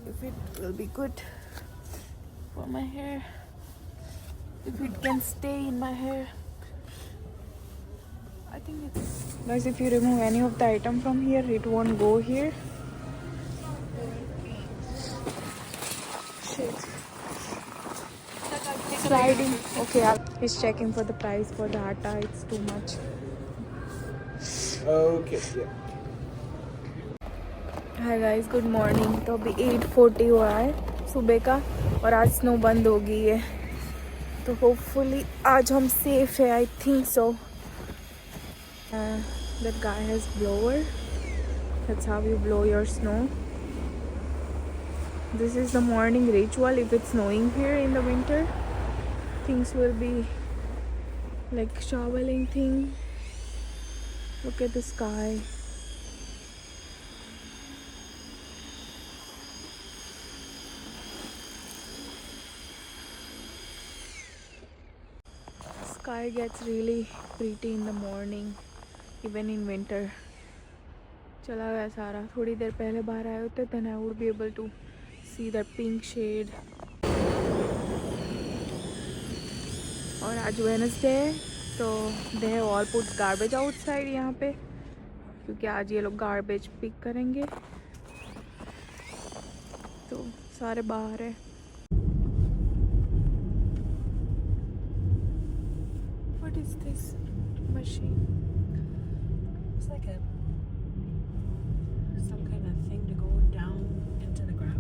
if it will be good for my hair, if it can stay in my hair. I think it's guys, if you remove any of the item from here, it won't go here. Shit. Sliding. Okay, he's checking for the price for the atta. It's too much. Okay, yeah. Hi guys, good morning. तो अभी 8:40 हुआ है सुबह का और आज snow बंद हो गई है, तो होपफुली आज हम सेफ है। I think so. That guy has blower, that's how you blow your snow. This is the morning ritual if it's snowing here in the winter. Things will be like shoveling thing. Look at the sky. Sky gets really pretty in the morning, even in winter. चला गया सारा। थोड़ी देर पहले बाहर आए होते then I would be able to see that pink shade. और आज वेडनेसडे है तो they have all put garbage outside यहाँ पे, क्योंकि आज ये लोग गार्बेज पिक करेंगे, तो सारे बाहर है। What is this machine? It's like some kind of thing to go down into the ground.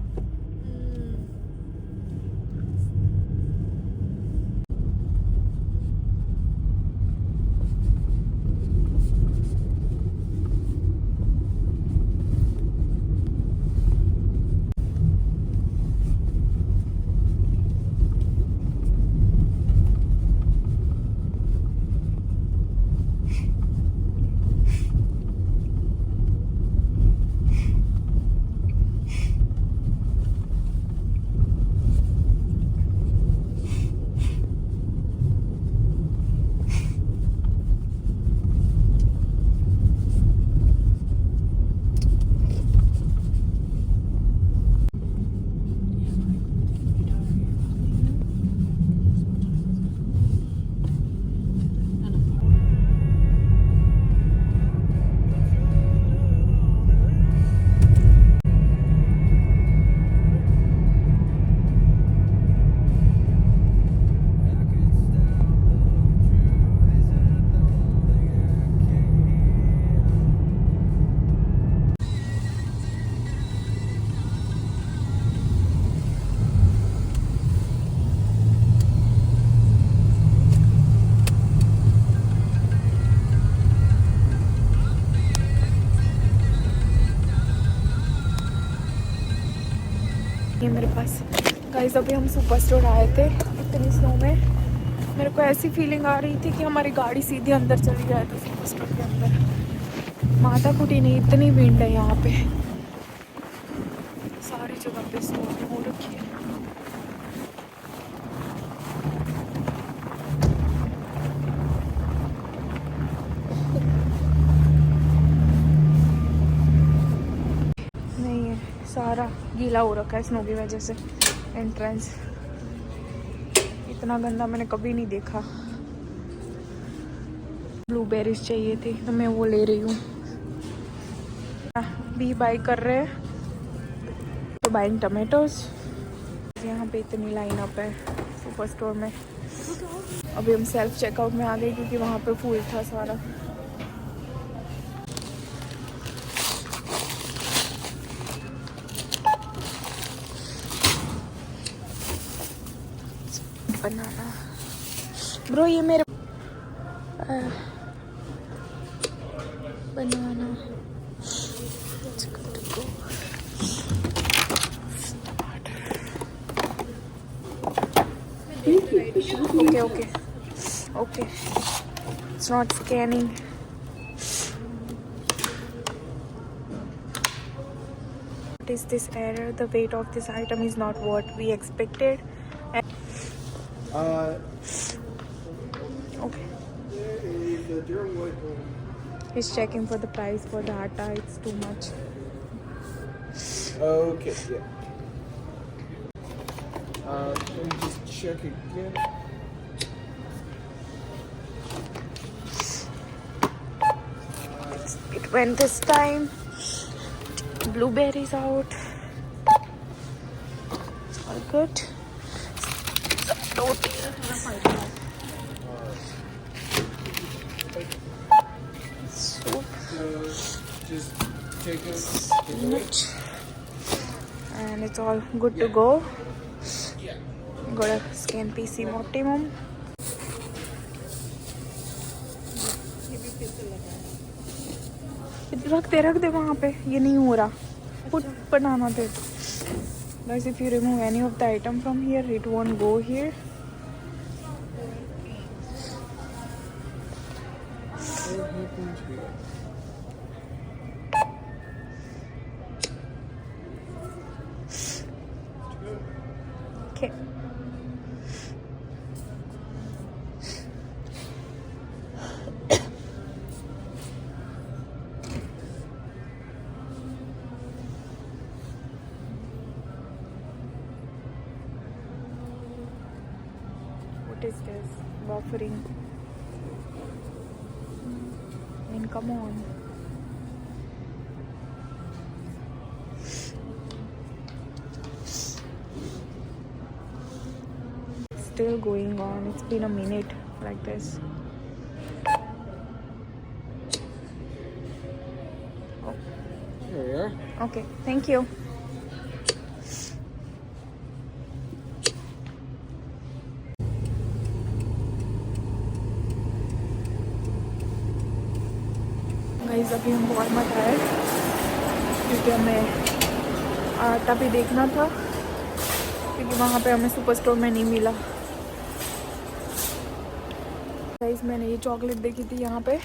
ये मेरे पास गाइस, अभी हम सुपर स्टोर आए थे इतनी स्नो में। मेरे को ऐसी फीलिंग आ रही थी कि हमारी गाड़ी सीधे अंदर चली जाए तो सुपर स्टोर के अंदर। माथा कुटी नहीं, इतनी विंड है यहाँ पे, सारी जगह पे स्नो हो रखी है। नहीं है, सारा गीला हो रखा है स्नो की वजह से। एंट्रेंस इतना गंदा मैंने कभी नहीं देखा। ब्लूबेरीज चाहिए थी तो मैं वो ले रही हूँ। भी बाई कर रहे हैं तो बाइंग टमेटोज। यहाँ पे इतनी लाइन अप है सुपर स्टोर में। अभी हम सेल्फ चेकआउट में आ गए क्योंकि वहाँ पे फुल था सारा। बनाना ब्रो, ये मेरे banana. Okay okay okay, it's not scanning. What is this error? The weight of this item is not what we expected. Okay. He's checking for the price for the atta. It's too much. Okay, yeah. Let me just check again. It went this time. Blueberries out. All good. Soup. Just take it. Spinach. And it's all good to go. Gotta scan PC Optimum. रख दे वहाँ पे. ये नहीं हो रहा. Put banana there. Guys, if you remove any of the item from here, it won't go here. Okay. What is this? Buffering. I mean, come on. Still going on. It's been a minute like this. Here we are. Okay, thank you. Guys अभी हम Walmart आए क्योंकि हमें आटा भी देखना था क्योंकि वहाँ पे हमें सुपर स्टोर में नहीं मिला. गाइस मैंने ये चॉकलेट देखी थी यहाँ पे.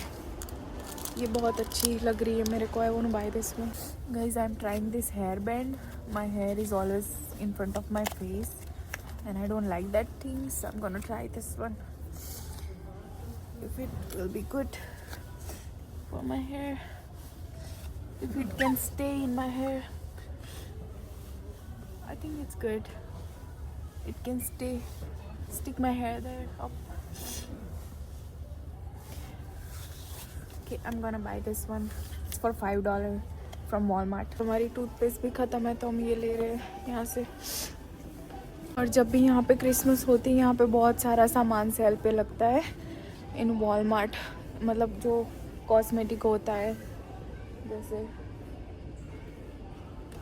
ये बहुत अच्छी लग रही है मेरे को. I want to buy this one. Guys I am trying this hair band. My hair is always in front of my face and I don't like that thing, so I'm gonna try this one. If it will be good for my hair, if it can stay in my hair, I think it's good. It can stick my hair there up. Okay, I'm gonna buy this one. It's for $5 from Walmart. हमारी toothpaste भी ख़त्म है तो हम ये ले रहे हैं यहाँ से. और जब भी यहाँ पे क्रिसमस होती है यहाँ पे बहुत सारा सामान सेल पे लगता है इन वॉलमार्ट. मतलब जो कॉस्मेटिक होता है, जैसे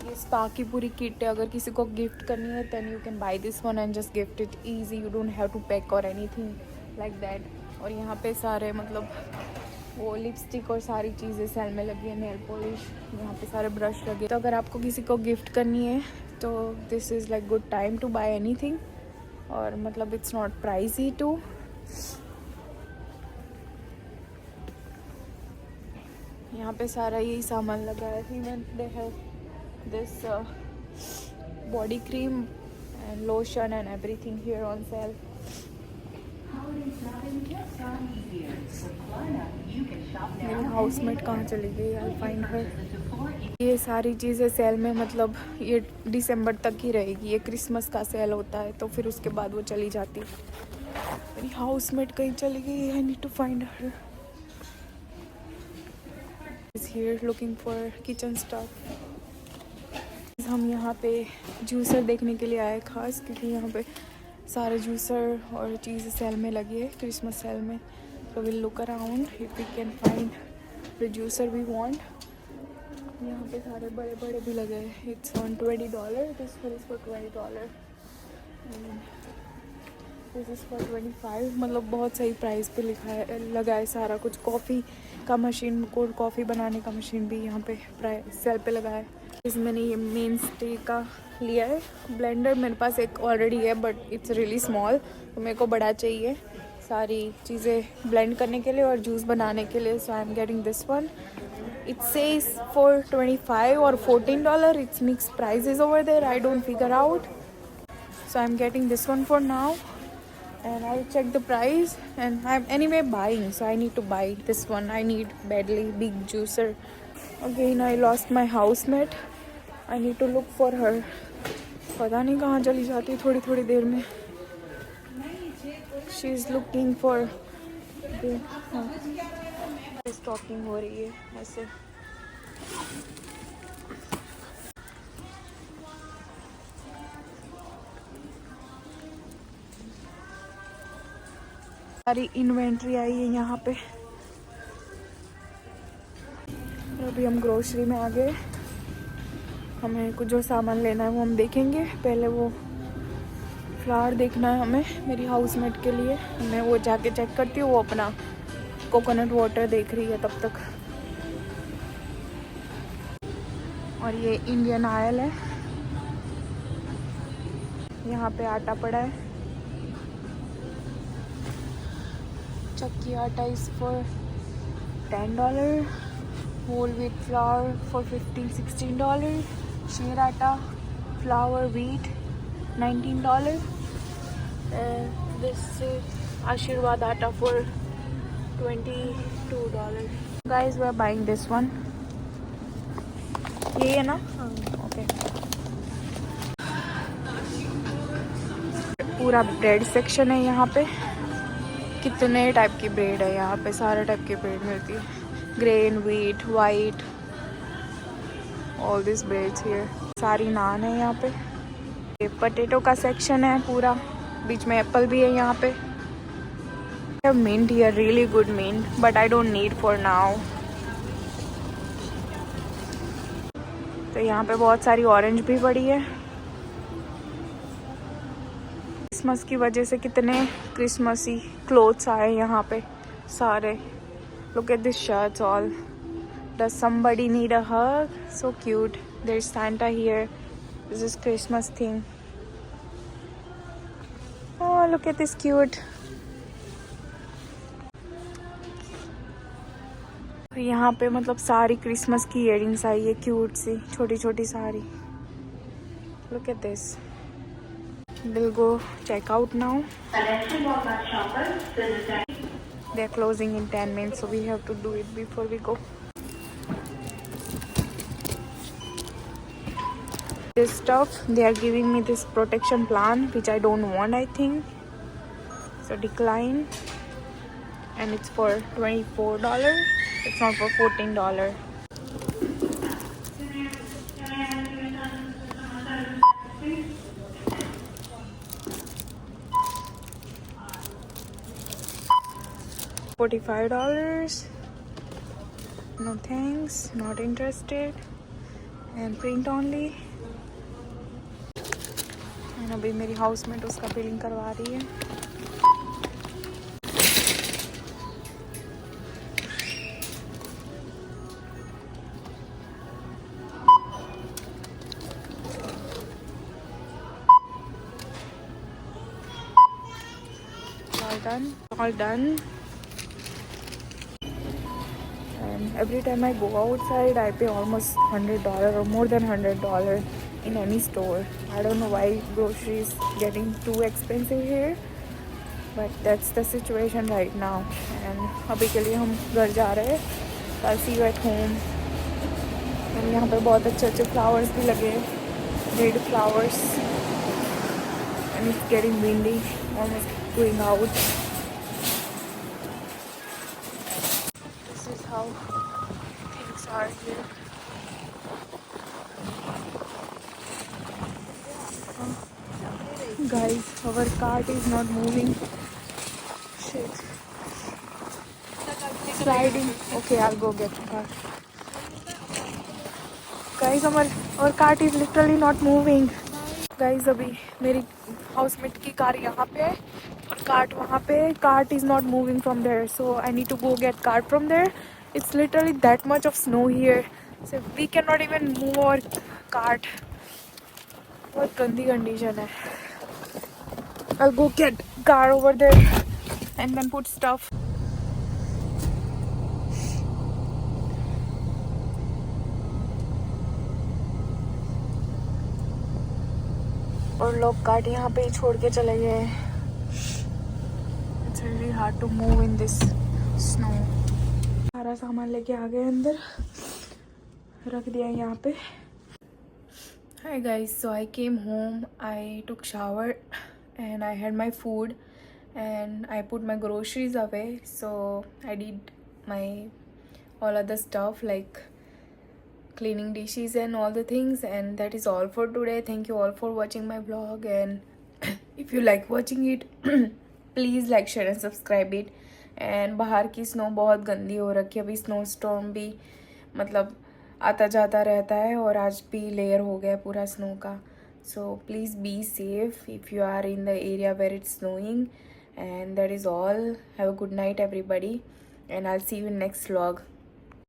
ये स्पा की पूरी किट है. अगर किसी को गिफ्ट करनी है then you can buy this one and just gift it easy. You don't have to pack or anything like that. और यहाँ पे सारे मतलब वो लिपस्टिक और सारी चीज़ें सेल में लगी है. नेल पॉलिश, यहाँ पे सारे ब्रश लगे. तो अगर आपको किसी को गिफ्ट करनी है तो this is like good time to buy anything. और मतलब इट्स नॉट प्राइसी टू. यहाँ पे सारा यही सामान लगा है. Even they have this body cream and lotion and everything here on sale. मेरी हाउसमेट कहाँ चली गई? I find her. ये सारी चीज़ें सेल में मतलब ये दिसंबर तक ही रहेगी. ये क्रिसमस का सेल होता है तो फिर उसके बाद वो चली जाती है. मेरी हाउसमेट कहीं चली गई. I need to find her. Is here looking for kitchen stuff. हम यहाँ पे जूसर देखने के लिए आए खास क्योंकि यहाँ पे सारे जूसर और चीज़ सेल में लगी है क्रिसमस सेल में. तो will look around if we can find the juicer we want. यहाँ पे सारे बड़े बड़े भी लगे हैं. It's on $20. This one is for $20. This is for 25. मतलब बहुत सही प्राइस पे लिखा है लगा है सारा कुछ. कॉफ़ी का मशीन, कोल्ड कॉफ़ी बनाने का मशीन भी यहाँ पे प्राइस सेल पे लगा है. इसमें मैंने ये मेन स्टे का लिया है. ब्लेंडर मेरे पास एक ऑलरेडी है बट इट्स रियली स्मॉल. तो मेरे को बड़ा चाहिए सारी चीज़ें ब्लेंड करने के लिए और जूस बनाने के लिए. So I am getting this one. It says for $25 or $14. It's mixed prices over there. I don't figure out. So I'm getting this one for now. And I'll check the price. And I'm anyway buying. So I need to buy this one. I need badly big juicer. Again, I lost my housemate. I need to look for her पता नहीं कहाँ चली जाती थोड़ी थोड़ी देर में। She is looking for stocking हो रही है ऐसे। सारी इन्वेंट्री आई है यहाँ पे। अभी हम ग्रोसरी में आ गए। हमें कुछ जो सामान लेना है वो हम देखेंगे। पहले वो फ्लावर देखना है हमें मेरी हाउसमेट के लिए। मैं वो जाके चेक करती हूँ। वो अपना कोकोनट वाटर देख रही है तब तक। और ये इंडियन ऑयल है। यहाँ पे आटा पड़ा है। Chakki atta is for $10, whole wheat flour for $15-16, Sher atta flour wheat $19, this Aashirvaad atta for $22. Guys we are buying this one. ये है ना? ओके। पूरा ब्रेड सेक्शन है यहाँ पे। कितने टाइप की ब्रेड है यहाँ पे। सारे टाइप की ब्रेड मिलती है। Grain, wheat, white, all this breads here. सारी नान है यहाँ पे। ये पोटैटो का सेक्शन है पूरा। बीच में एप्पल भी है यहाँ पे। Mint here, really good mint, but I don't need for now. तो यहाँ पे बहुत सारी ऑरेंज भी पड़ी है। क्रिसमस की वजह से कितने क्रिसमसी क्लोथ्स आए यहाँ पे सारे। Look at this shirts all. Does somebody need a hug? So cute. There's Santa here. This is Christmas thing. Oh, look at this cute. यहाँ पे मतलब सारी क्रिसमस की इयरिंग्स आई है क्यूट सी, छोटी छोटी सारी। Look at this. We'll go check out now. They're closing in 10 minutes, so we have to do it before we go. This stuff, they are giving me this protection plan, which I don't want, I think. So decline. And it's for $24. It's not for $14. $45. No thanks, not interested. And print only. And अभी मेरी housemate उसका billing करवा रही है। All done. And every time I go outside, I pay almost $100 or more than $100 in any store. I don't know why grocery is getting too expensive here, but that's the situation right now. And अभी के लिए हम घर जा रहे हैं। I'll see you at home. And यहाँ पे बहुत अच्छे अच्छे flowers भी लगे हैं, red flowers. And it's getting windy. Almost going out. This is how things are here. Guys, our cart is not moving. Shit. Sliding. Okay, I'll go get the cart. Guys, our cart is literally not moving. Guys, अभी मेरी housemate की car यहाँ पे है और cart वहाँ पे। Cart is not moving from there, so I need to go get cart from there. It's literally that much of snow here, so we cannot even move our cart. बहुत गंदी condition है। I'll go get car over there and then put stuff. और लोग cart यहाँ पे ही छोड़ के चले गए। It's really hard to move in this snow. सारा सामान लेके आ गए अंदर, रख दिया यहाँ पे। Hi guys, so I came home, I took shower and I had my food and I put my groceries away. So I did my all other stuff like cleaning dishes and all the things, and that is all for today. Thank you all for watching my vlog, and if you like watching it please like, share and subscribe it. And बाहर की snow बहुत गंदी हो रखी है, अभी snow storm भी मतलब आता जाता रहता है और आज भी लेयर हो गया पूरा स्नो का. So please be safe if you are in the area where it's snowing. And that is all. Have a good night everybody, and I'll see you in next vlog.